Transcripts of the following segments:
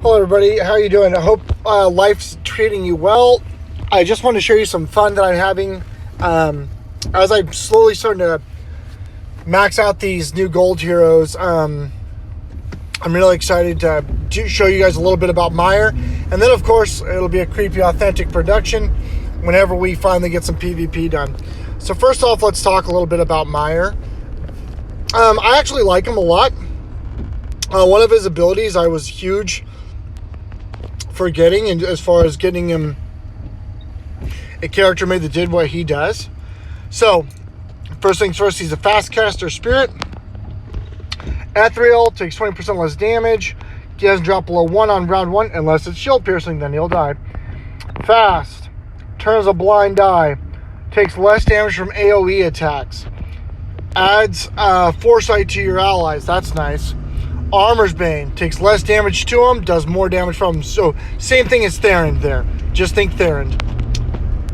Hello everybody, how are you doing? I hope life's treating you well. I just want to show you some fun that I'm having as I'm slowly starting to max out these new gold heroes. I'm really excited to show you guys a little bit about Meyer, and then of course it'll be a creepy authentic production whenever we finally get some PvP done. So first off, let's talk a little bit about Meyer. I actually like him a lot. One of his abilities I was huge for getting, and as far as getting him a character made that did what he does. So first things first, he's a fast caster spirit. Ethereal, takes 20% less damage. He doesn't drop below 1 on round 1 unless it's shield piercing, then he'll die. Fast, turns a blind eye, takes less damage from AoE attacks. Adds foresight to your allies, that's nice. Armor's Bane, takes less damage to him, does more damage from him. So same thing as Theron there. Just think Theron.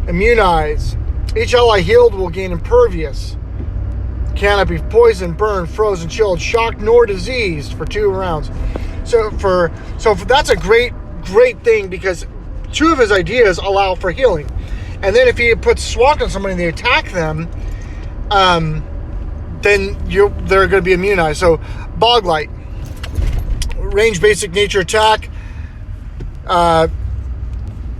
Immunize. Each ally healed will gain Impervious. Cannot be poisoned, burned, frozen, chilled, shocked, nor diseased for 2 rounds. So that's a great thing, because 2 of his ideas allow for healing. And then if he puts Swamp on somebody and they attack them, then they're going to be immunized. So Boglight. Range basic nature attack,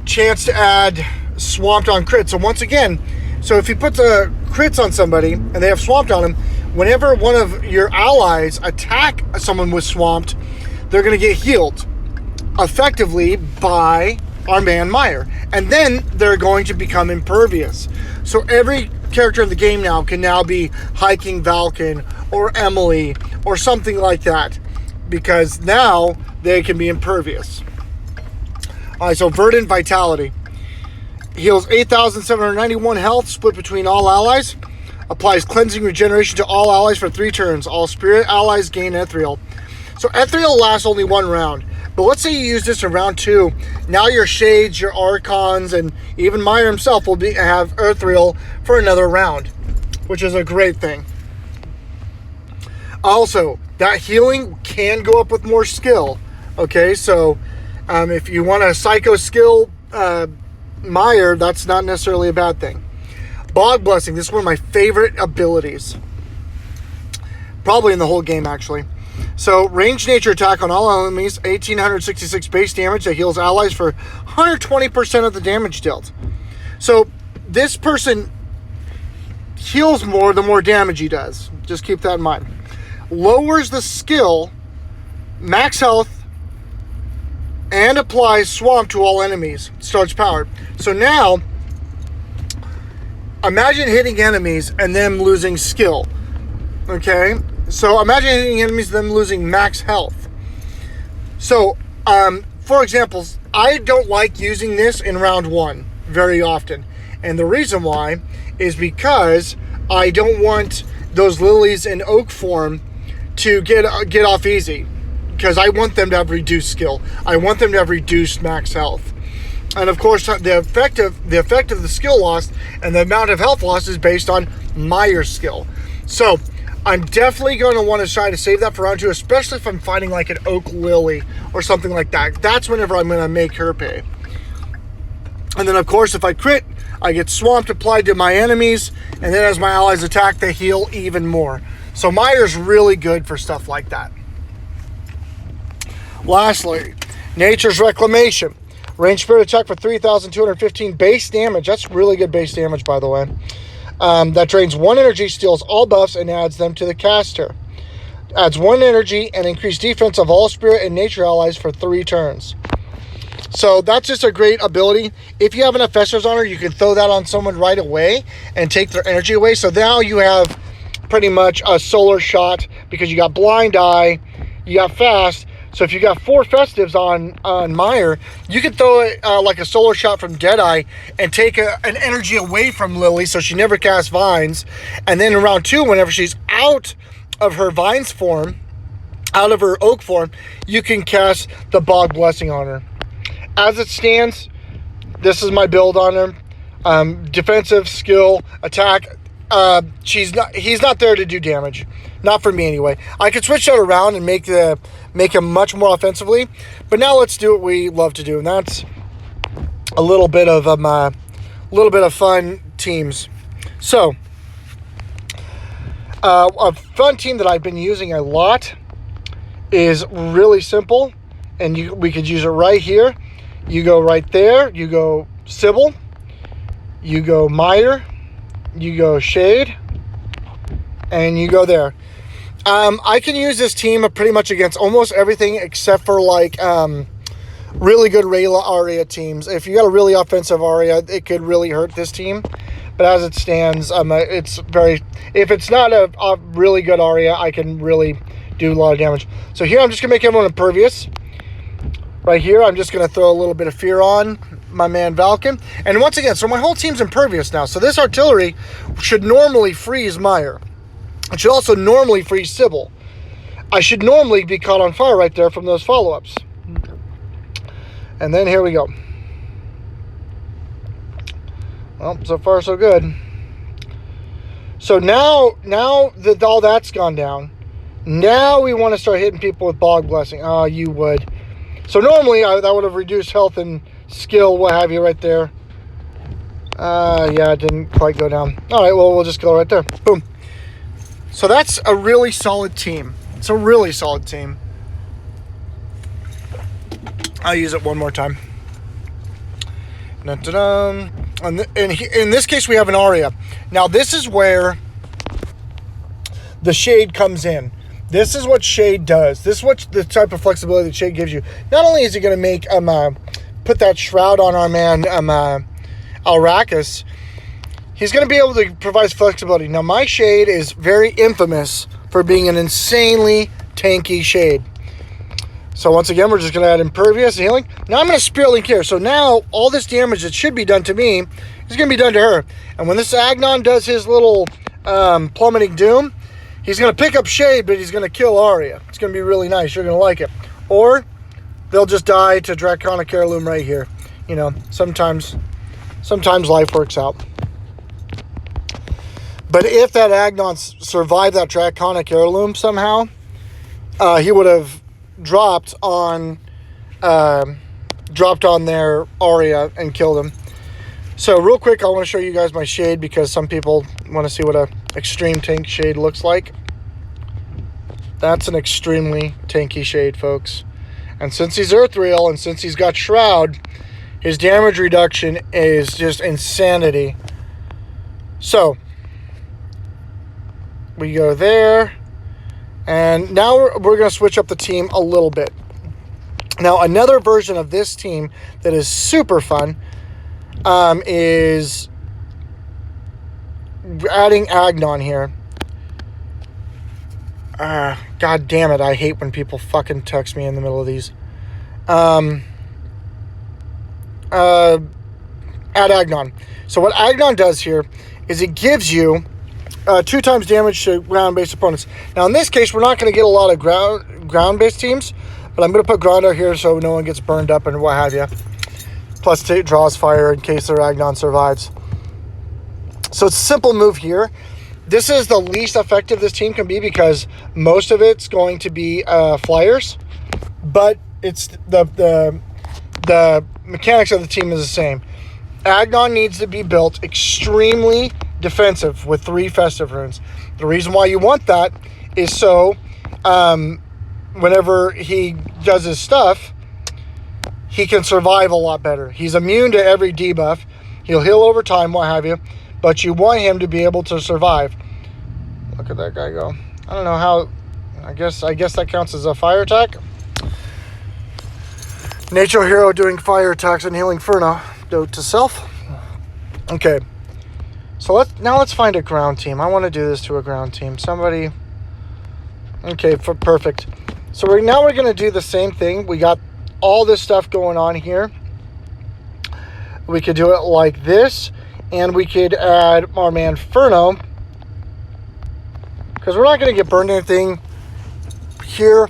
chance to add Swamped on crit. So once again, so if he puts a crits on somebody and they have Swamped on him, whenever one of your allies attack someone with Swamped, they're going to get healed effectively by our man Meyer, and then they're going to become impervious. So every character in the game now can now be Hiking Valken or Emily or something like that, because now they can be impervious. All right, so Verdant Vitality. Heals 8,791 health, split between all allies. Applies cleansing regeneration to all allies for 3 turns. All spirit allies gain Ethereal. So Ethereal lasts only 1 round. But let's say you use this in round 2. Now your Shades, your Archons, and even Meyer himself will have Ethereal for another round, which is a great thing. Also, that healing can go up with more skill. Okay, so if you want a Psycho skill Meyer, that's not necessarily a bad thing. Bog Blessing, this is one of my favorite abilities. Probably in the whole game, actually. So, ranged nature attack on all enemies, 1,866 base damage that heals allies for 120% of the damage dealt. So, this person heals more the more damage he does. Just keep that in mind. Lowers the skill, max health, and applies Swamp to all enemies. Starts powered. So now, imagine hitting enemies and them losing skill. Okay? So imagine hitting enemies and them losing max health. So, for example, I don't like using this in round 1 very often. And the reason why is because I don't want those lilies in oak form to get off easy, because I want them to have reduced skill. I want them to have reduced max health. And of course, the effect of the skill loss and the amount of health loss is based on Meyer's skill. So I'm definitely going to want to try to save that for round 2, especially if I'm fighting like an oak lily or something like that. That's whenever I'm going to make her pay. And then of course, if I crit, I get Swamped applied to my enemies, and then as my allies attack, they heal even more. So Meyer's really good for stuff like that. Lastly, Nature's Reclamation. Range spirit attack for 3,215 base damage. That's really good base damage, by the way. That drains 1 energy, steals all buffs, and adds them to the caster. Adds 1 energy and increased defense of all spirit and nature allies for 3 turns. So that's just a great ability. If you have enough Festers on her, you can throw that on someone right away and take their energy away. So now you have pretty much a solar shot, because you got blind eye, you got fast. So if you got 4 festives on Meyer, you could throw it like a solar shot from Deadeye and take an energy away from Lily, so she never casts vines. And then in round 2, whenever she's out of her vines form, out of her oak form, you can cast the Bog Blessing on her. As it stands, this is my build on her. Defensive, skill, attack. He's not there to do damage. Not for me anyway. I could switch that around and make him much more offensively. But now let's do what we love to do, and that's a little bit of fun teams. So, a fun team that I've been using a lot is really simple, and we could use it right here. You go right there. You go Sybil. You go Mire. You go Shade. And you go there. I can use this team pretty much against almost everything except for like really good Rayla Aria teams. If you got a really offensive Aria, it could really hurt this team. But as it stands, if it's not a really good Aria, I can really do a lot of damage. So here I'm just going to make everyone impervious. Right here, I'm just going to throw a little bit of fear on my man Valken. And once again, so my whole team's impervious now. So this artillery should normally freeze Mire. It should also normally freeze Sybil. I should normally be caught on fire right there from those follow-ups. And then here we go. Well, so far so good. So now that all that's gone down, now we want to start hitting people with Bog Blessing. Oh, you would. So normally that would have reduced health and skill, what have you, right there. Yeah, it didn't quite go down. All right, well, we'll just go right there. Boom. So that's a really solid team. It's a really solid team. I'll use it one more time. Dun-dun-dun. And in this case, we have an Aria. Now, this is where the Shade comes in. This is what Shade does. This is what the type of flexibility that Shade gives you. Not only is he going to make put that shroud on our man Alrakis, he's going to be able to provide flexibility. Now, my Shade is very infamous for being an insanely tanky Shade. So once again, we're just going to add Impervious and Healing. Now I'm going to Spirit Link here. So now all this damage that should be done to me is going to be done to her. And when this Agnon does his little Plummeting Doom, he's going to pick up Shade, but he's going to kill Aria. It's going to be really nice. You're going to like it. Or they'll just die to Draconic Heirloom right here. You know, sometimes life works out. But if that Agnon survived that Draconic Heirloom somehow, he would have dropped on their Aria and killed him. So real quick, I want to show you guys my Shade because some people want to see what a extreme tank Shade looks like. That's an extremely tanky Shade, folks. And since he's Earthreal and since he's got Shroud, his damage reduction is just insanity. So we go there. And now we're going to switch up the team a little bit. Now, another version of this team that is super fun is adding Agnon here. God damn it, I hate when people fucking text me in the middle of these. Add Agnon. So what Agnon does here is it gives you 2 times damage to ground-based opponents. Now, in this case, we're not going to get a lot of ground-based teams, but I'm going to put Grindr here so no one gets burned up and what have you. Plus, it draws fire in case their Agnon survives. So it's a simple move here. This is the least effective this team can be because most of it's going to be flyers, but it's the mechanics of the team is the same. Agnon needs to be built extremely defensive with 3 festive runes. The reason why you want that is so whenever he does his stuff, he can survive a lot better. He's immune to every debuff. He'll heal over time, what have you, but you want him to be able to survive. Look at that guy go. I don't know how. I guess that counts as a fire attack. Nature Hero doing fire attacks and healing Furno. Note to self. Okay. So let's find a ground team. I want to do this to a ground team. Somebody. Okay, perfect. So we're going to do the same thing. We got all this stuff going on here. We could do it like this, and we could add our man Furno, because we're not going to get burned anything here.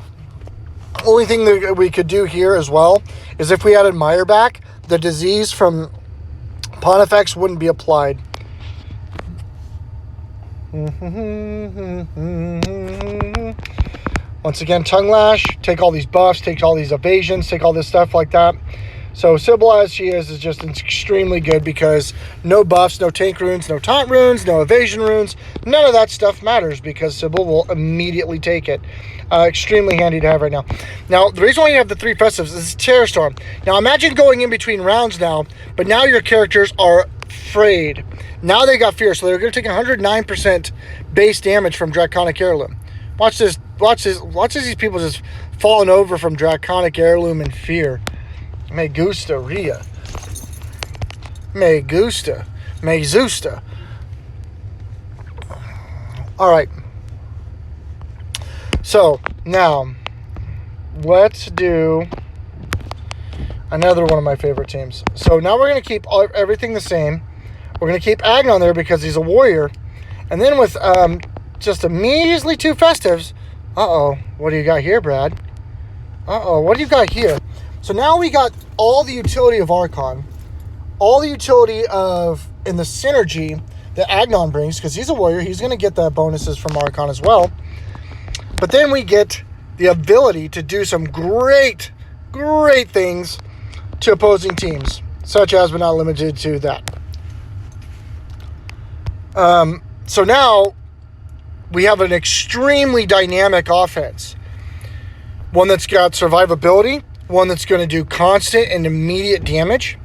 Only thing that we could do here as well is if we added Mire back, the disease from Pontifex wouldn't be applied. Once again, Tongue Lash. Take all these buffs, take all these evasions, take all this stuff like that. So Sybil, as she is just extremely good because no buffs, no tank runes, no taunt runes, no evasion runes. None of that stuff matters because Sybil will immediately take it. Extremely handy to have right now. Now, the reason why you have the 3 festives is Terror Storm. Now, imagine going in between rounds now, but now your characters are afraid. Now they got fear, so they're going to take 109% base damage from Draconic Heirloom. Watch this. Watch these people just falling over from Draconic Heirloom in fear. Me gusta, Ria. Me gusta. Me zusta. All right. So, now, let's do another one of my favorite teams. So, now we're going to keep everything the same. We're going to keep Agnon there because he's a warrior. And then with just a measly 2 festives. Uh-oh. What do you got here, Brad? Uh-oh. What do you got here? So now we got all the utility of Archon. All the utility of, and the synergy that Agnon brings. Because he's a warrior. He's going to get the bonuses from Archon as well. But then we get the ability to do some great, great things to opposing teams. Such as, but not limited to that. So now we have an extremely dynamic offense. One that's got survivability. One that's going to do constant and immediate damage.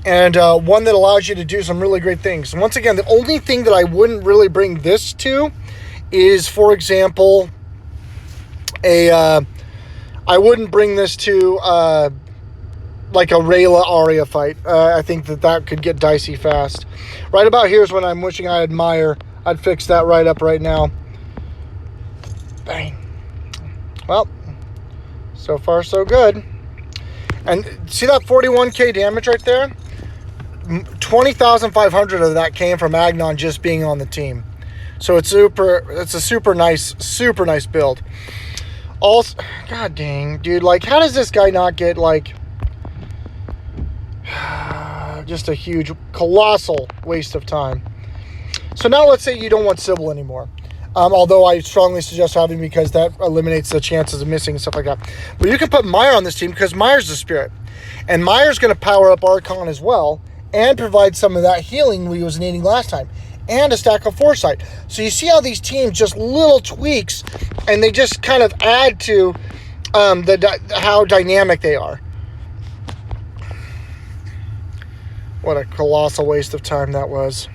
And one that allows you to do some really great things. And once again, the only thing that I wouldn't really bring this to is, for example, I wouldn't bring this to like a Rayla Arya fight. I think that could get dicey fast. Right about here is when I'm wishing I had Meyer. I'd fix that right up right now. Bang. Well, so far so good. And see that 41k damage right there? 20,500 of that came from Agnon just being on the team. So it's a super nice build. Also, god dang, dude, like how does this guy not get like just a huge, colossal waste of time? So now let's say you don't want Sybil anymore. Although I strongly suggest having, because that eliminates the chances of missing and stuff like that. But you can put Meyer on this team because Meyer's the spirit. And Meyer's going to power up Archon as well and provide some of that healing we was needing last time. And a stack of foresight. So you see how these teams, just little tweaks, and they just kind of add to how dynamic they are. What a colossal waste of time that was.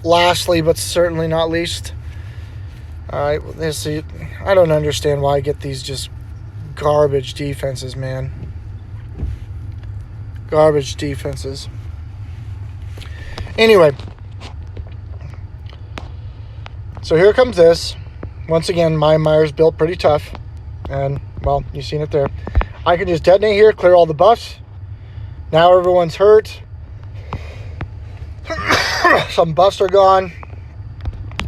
Lastly, but certainly not least. Alright, let's see. I don't understand why I get these just garbage defenses, man. Garbage defenses. Anyway. So here comes this. Once again, my Meyer's built pretty tough. And, well, you've seen it there. I can just detonate here, clear all the buffs. Now everyone's hurt. Some buffs are gone.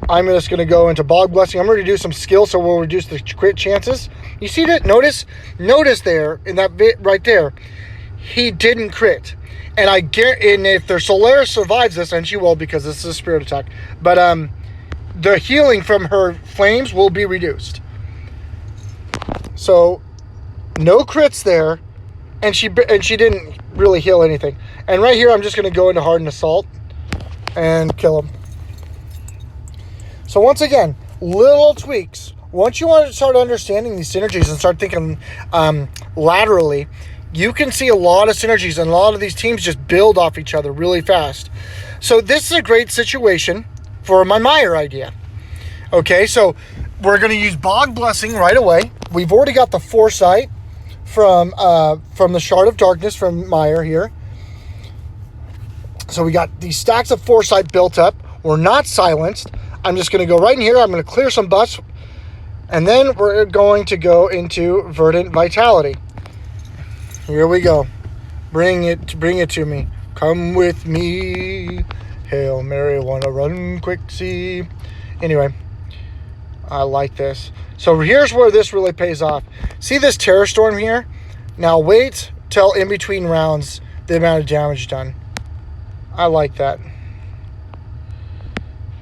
I'm just going to go into Bog Blessing. I'm going to do some skill, so we'll reduce the crit chances. You see that? Notice there, in that bit right there, he didn't crit. And if their Solaris survives this, and she will because this is a spirit attack, but the healing from her flames will be reduced. So, no crits there, and she didn't really heal anything. And right here, I'm just going to go into Hardened Assault and kill him. So once again, little tweaks. Once you want to start understanding these synergies and start thinking laterally, you can see a lot of synergies, and a lot of these teams just build off each other really fast. So this is a great situation for my Meyer idea. Okay, so we're going to use Bog Blessing right away. We've already got the Foresight from the Shard of Darkness from Meyer here. So we got these stacks of Foresight built up. We're not silenced. I'm just going to go right in here. I'm going to clear some buffs. And then we're going to go into Verdant Vitality. Here we go. Bring it to me. Come with me. Hail Mary, wanna run quick, see. Anyway, I like this. So here's where this really pays off. See this Terror Storm here? Now wait till in between rounds the amount of damage done. I like that.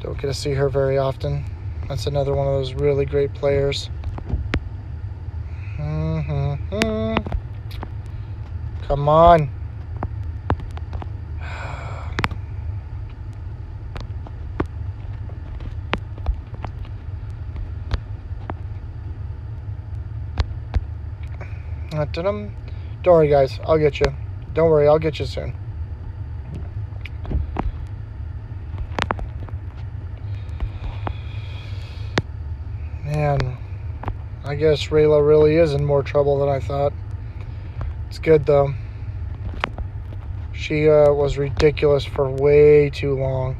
Don't get to see her very often. That's another one of those really great players. Come on. Don't worry, guys. I'll get you. Don't worry. I'll get you soon. Man, I guess Rayla really is in more trouble than I thought. It's good, though. She was ridiculous for way too long.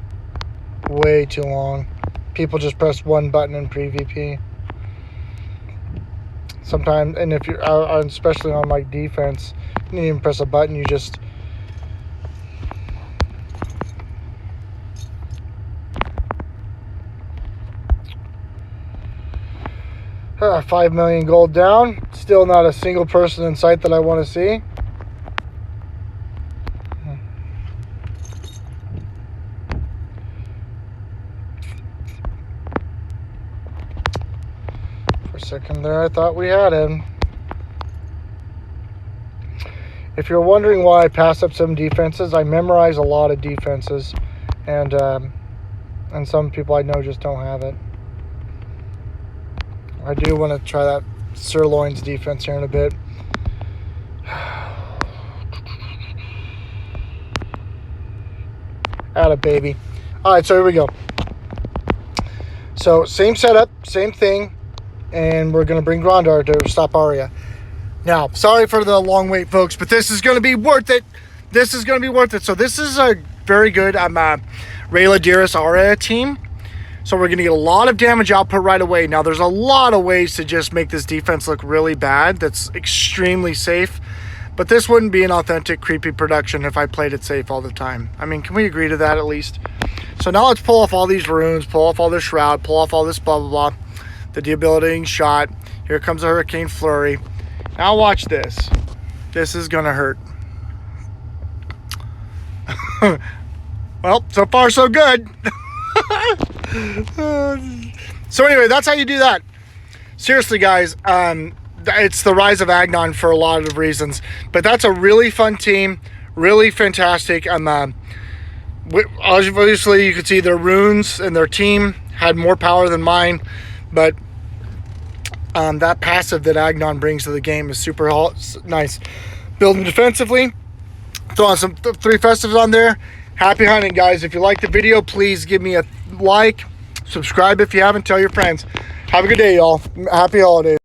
Way too long. People just press one button in PvP. Sometimes, and if you're, especially on like defense, you didn't even press a button, you just... $5 million gold down. Still not a single person in sight that I want to see. For a second there, I thought we had him. If you're wondering why I pass up some defenses, I memorize a lot of defenses, and some people I know just don't have it. I do want to try that Sirloin's defense here in a bit. Atta baby. Alright, so here we go. So, same setup, same thing, and we're going to bring Grandar to stop Arya. Now, sorry for the long wait, folks, but this is going to be worth it. This is going to be worth it. So, this is a very good Rayla, Dyrus, Arya team. So we're going to get a lot of damage output right away. Now, there's a lot of ways to just make this defense look really bad. That's extremely safe. But this wouldn't be an authentic, creepy production if I played it safe all the time. I mean, can we agree to that at least? So now let's pull off all these runes, pull off all this shroud, pull off all this blah, blah, blah. The debilitating shot. Here comes a Hurricane Flurry. Now watch this. This is going to hurt. Well, so far so good. So anyway, that's how you do that. Seriously, guys, it's the rise of Agnon for a lot of reasons, but that's a really fun team, really fantastic. Obviously you can see their runes and their team had more power than mine, but that passive that Agnon brings to the game is super nice. Building defensively, throw on some 3 festives on there. Happy hunting, guys. If you like the video, please give me a like, subscribe if you haven't, tell your friends. Have a good day, y'all. Happy holidays.